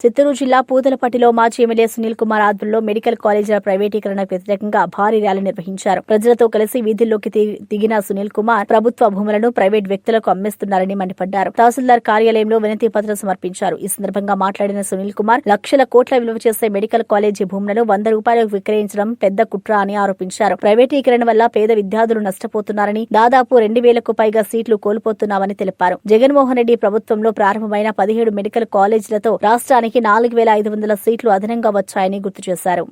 చిత్తూరు జిల్లా పూతలపట్టిలో మాజీ ఎమ్మెల్యే సునీల్ కుమార్ ఆధ్వర్యంలో మెడికల్ కాలేజీల ప్రైవేటీకరణకు వ్యతిరేకంగా భారీ ర్యాలీ నిర్వహించారు. ప్రజలతో కలిసి వీధుల్లోకి దిగిన సునీల్ కుమార్ ప్రభుత్వ భూములను ప్రైవేట్ వ్యక్తులకు అమ్మేస్తున్నారని మండిపడ్డారు. తహసీల్దార్ కార్యాలయంలో వినతి పత్రం సమర్పించారు. ఈ సందర్భంగా మాట్లాడిన సునీల్ కుమార్ లక్షల కోట్ల విలువ చేసే మెడికల్ కాలేజీ భూములను 100 రూపాయలకు విక్రయించడం పెద్ద కుట్ర అని ఆరోపించారు. ప్రైవేటీకరణ వల్ల పేద విద్యార్థులు నష్టపోతున్నారని, దాదాపు 2000కు పైగా సీట్లు కోల్పోతున్నామని తెలిపారు. జగన్మోహన్ రెడ్డి ప్రభుత్వంలో ప్రారంభమైన 17 మెడికల్ కాలేజీలతో రాష్ట్రానికి 4500 సీట్లు అదనంగా వచ్చాయని గుర్తు చేశారు.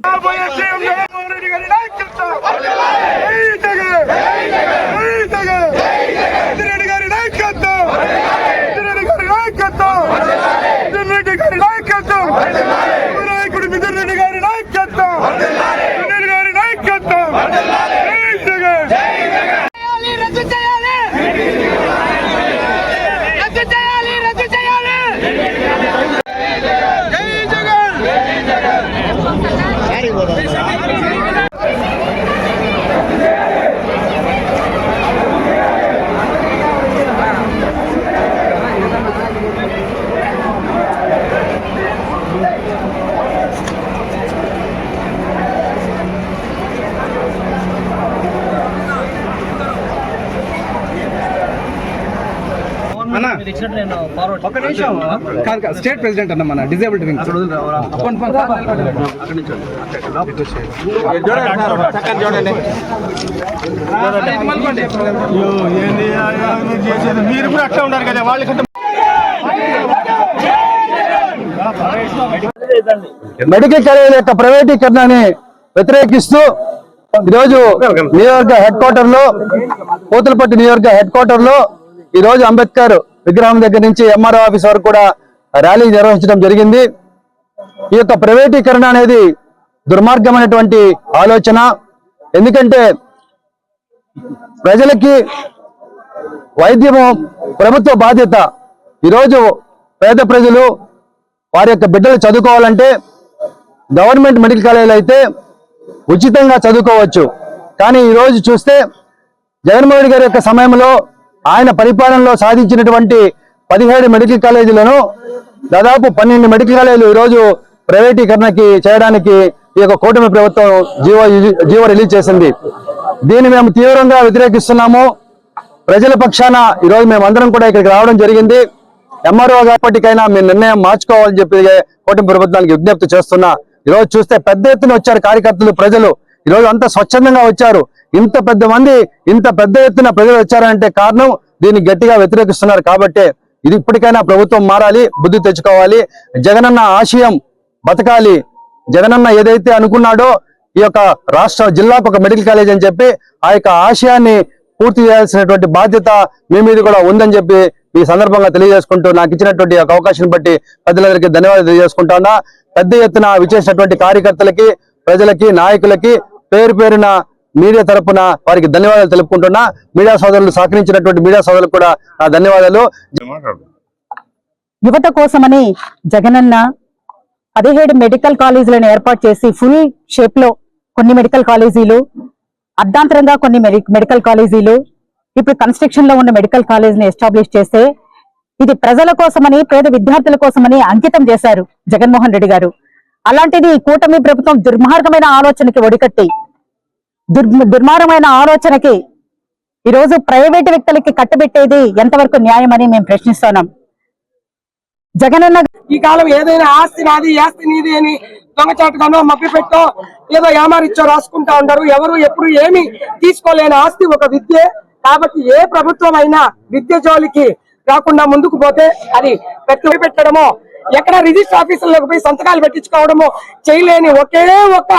స్టేట్ ప్రెసిడెంట్ అన్న మన డిజేబుల్డ్ వింగ్ మీరు కూడా అట్లా ఉన్నారు కదా వాళ్ళకంటే. మెడికల్ కాలేజీల యొక్క ప్రైవేటీకరణని వ్యతిరేకిస్తూ ఈరోజు నియోజకవర్గ హెడ్ క్వార్టర్ లో, పూతలపట్టు నియోజకవర్గ హెడ్ క్వార్టర్ లో ఈరోజు అంబేద్కర్ విగ్రహం దగ్గర నుంచి ఎంఆర్ఓ ఆఫీస్ వరకు కూడా ర్యాలీ నిర్వహించడం జరిగింది. ఈ యొక్క ప్రైవేటీకరణ అనేది దుర్మార్గమైనటువంటి ఆలోచన. ఎందుకంటే ప్రజలకి వైద్యము ప్రభుత్వ బాధ్యత. ఈరోజు పేద ప్రజలు వారి యొక్క బిడ్డలు చదువుకోవాలంటే గవర్నమెంట్ మెడికల్ కాలేజీలు అయితే ఉచితంగా చదువుకోవచ్చు. కానీ ఈరోజు చూస్తే జగన్మోహన్ రెడ్డి గారి యొక్క సమయంలో ఆయన పరిపాలనలో సాధించినటువంటి 17 మెడికల్ కాలేజీలను దాదాపు 12 మెడికల్ కాలేజీలు ఈరోజు ప్రైవేటీకరణకి చేయడానికి ఈ యొక్క కూటమి ప్రభుత్వం జీవో రిలీజ్ చేసింది. దీన్ని మేము తీవ్రంగా వ్యతిరేకిస్తున్నాము. ప్రజల పక్షాన ఈరోజు మేమందరం కూడా ఇక్కడికి రావడం జరిగింది. ఎంఆర్ఓ గారిపటికైనా మీ నిర్ణయం మార్చుకోవాలని చెప్పి కూటమి ప్రభుత్వానికి విజ్ఞప్తి చేస్తున్నా. ఈరోజు చూస్తే పెద్ద ఎత్తున వచ్చారు కార్యకర్తలు, ప్రజలు ఈరోజు అంతా స్వచ్ఛందంగా వచ్చారు. ఇంత పెద్ద ఎత్తున ప్రజలు వచ్చారంటే కారణం దీన్ని గట్టిగా వ్యతిరేకిస్తున్నారు. కాబట్టి ఇది ఇప్పటికైనా ప్రభుత్వం మారాలి, బుద్ధి తెచ్చుకోవాలి. జగనన్న ఆశయం బతకాలి. జగనన్న ఏదైతే అనుకున్నాడో ఈ యొక్క రాష్ట్ర జిల్లాకు ఒక మెడికల్ కాలేజ్ అని చెప్పి ఆ యొక్క ఆశయాన్ని పూర్తి చేయాల్సినటువంటి బాధ్యత మీ మీద కూడా ఉందని చెప్పి ఈ సందర్భంగా తెలియజేసుకుంటూ నాకు ఇచ్చినటువంటి అవకాశం బట్టి పెద్దలందరికీ ధన్యవాదాలు తెలియజేసుకుంటున్నా. పెద్ద ఎత్తున విచ్చేసినటువంటి కార్యకర్తలకి, ప్రజలకి, నాయకులకి పేరు పేరున మీడియా తరపున వారికి ధన్యవాదాలు తెలుపుకుంటున్నా. మీడియా సోదరులు సహకరించినటువంటి మీడియా సోదరులకు కూడా నా ధన్యవాదాలు. యువత కోసమని జగనన్న 17 మెడికల్ కాలేజీలను ఏర్పాటు చేసి ఫుల్ షేప్ లో కొన్ని మెడికల్ కాలేజీలు, అర్ధాంతరంగా కొన్ని మెడికల్ కాలేజీలు, ఇప్పుడు కన్స్ట్రక్షన్ లో ఉన్న మెడికల్ కాలేజీని ఎస్టాబ్లిష్ చేస్తే ఇది ప్రజల కోసమని, పేద విద్యార్థుల కోసమని అంకితం చేశారు జగన్మోహన్ రెడ్డి గారు. అలాంటిది కూటమి ప్రభుత్వం దుర్మార్గమైన ఆలోచనకి ఒడికట్టి దుర్మార్గమైన ఆలోచనకి ఈరోజు ప్రైవేటు వ్యక్తులకి కట్టబెట్టేది ఎంతవరకు న్యాయమని మేము ప్రశ్నిస్తున్నాం. జగనన్న ఈ కాలం ఏదైనా ఆస్తి నాది, ఆస్తి నీది అని దొంగచాటుగానో మభ్య పెట్టో ఏదో యామారిచ్చో రాసుకుంటా ఉంటారు. ఎవరు ఎప్పుడు ఏమి తీసుకోలేని ఆస్తి ఒక విద్యే. కాబట్టి ఏ ప్రభుత్వం అయినా విద్య జోలికి రాకుండా ముందుకు పోతే అది పెట్టడమో, ఎక్కడ రిజిస్టర్ ఆఫీసుల్లోకి పోయి సంతకాలు పెట్టించుకోవడమో చేయలేని ఒకే ఒక్క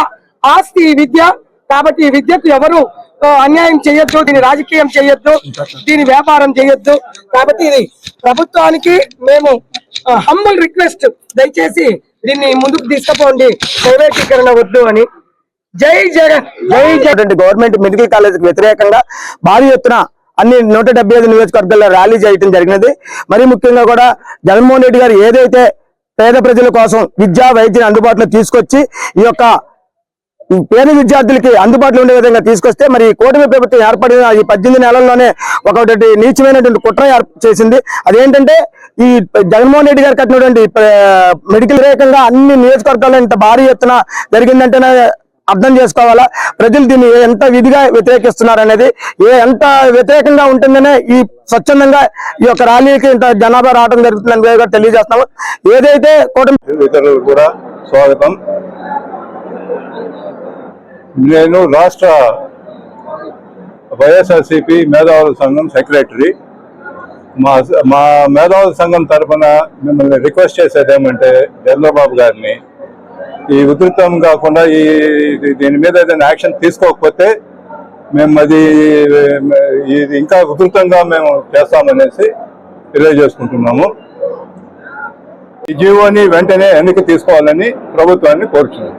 ఆస్తి విద్య. కాబట్టి ఈ విద్యకు ఎవరు అన్యాయం చేయొద్దు, దీని రాజకీయం చేయొద్దు, దీని వ్యాపారం చేయొద్దు. కాబట్టి ఇది ప్రభుత్వానికి మేము హంబుల్ రిక్వెస్ట్, దయచేసి దీన్ని ముందుకు తీసుకుపోండి, ప్రైవేటీకరణ వద్దు అని. జై జగన్, జై జగన్. గవర్నమెంట్ మెడికల్ కాలేజీకి వ్యతిరేకంగా భారీ ఎత్తున అన్ని 175 నియోజకవర్గాల్లో ర్యాలీ చేయడం జరిగినది. మరి ముఖ్యంగా కూడా జగన్మోహన్ రెడ్డి గారు ఏదైతే పేద ప్రజల కోసం విద్యా వైద్యం అందుబాటులో తీసుకొచ్చి ఈ యొక్క పేద విద్యార్థులకి అందుబాటులో ఉండే విధంగా తీసుకొస్తే మరి కూటమి ప్రభుత్వం ఏర్పడిన ఈ 18 నెలల్లోనే ఒకటి నీచమైనటువంటి కుట్ర చేసింది. అదేంటంటే ఈ జగన్మోహన్ రెడ్డి గారు కట్టినటువంటి మెడికల్ రేఖంగా అన్ని నియోజకవర్గాల్లో ఇంత భారీ ఎత్తున జరిగిందంటేనే అర్థం చేసుకోవాలా. ప్రజలు దీన్ని ఎంత విధిగా వ్యతిరేకిస్తున్నారు అనేది, ఎంత వ్యతిరేకంగా ఉంటుందనే ఈ స్వచ్ఛందంగా ఈ యొక్క ర్యాలీకి ఇంత జనాభా రావడం జరుగుతుందని తెలియజేస్తున్నాము. ఏదైతే కూటమి ఇతరులు కూడా స్వాగతం. నేను రాష్ట్ర వైఎస్ఆర్సీపీ మేధావుల సంఘం సెక్రటరీ. మా మేధావుల సంఘం తరఫున మిమ్మల్ని రిక్వెస్ట్ చేసేది ఏమంటే, చంద్రబాబు గారిని ఈ ఉధృతం కాకుండా దీని మీద ఏదైనా యాక్షన్ తీసుకోకపోతే మేము అది ఇంకా ఉధృతంగా మేము చేస్తామనేసి తెలియజేసుకుంటున్నాము. ఈ జీవోని వెంటనే వెనక్కి తీసుకోవాలని ప్రభుత్వాన్ని కోరుచున్నాము.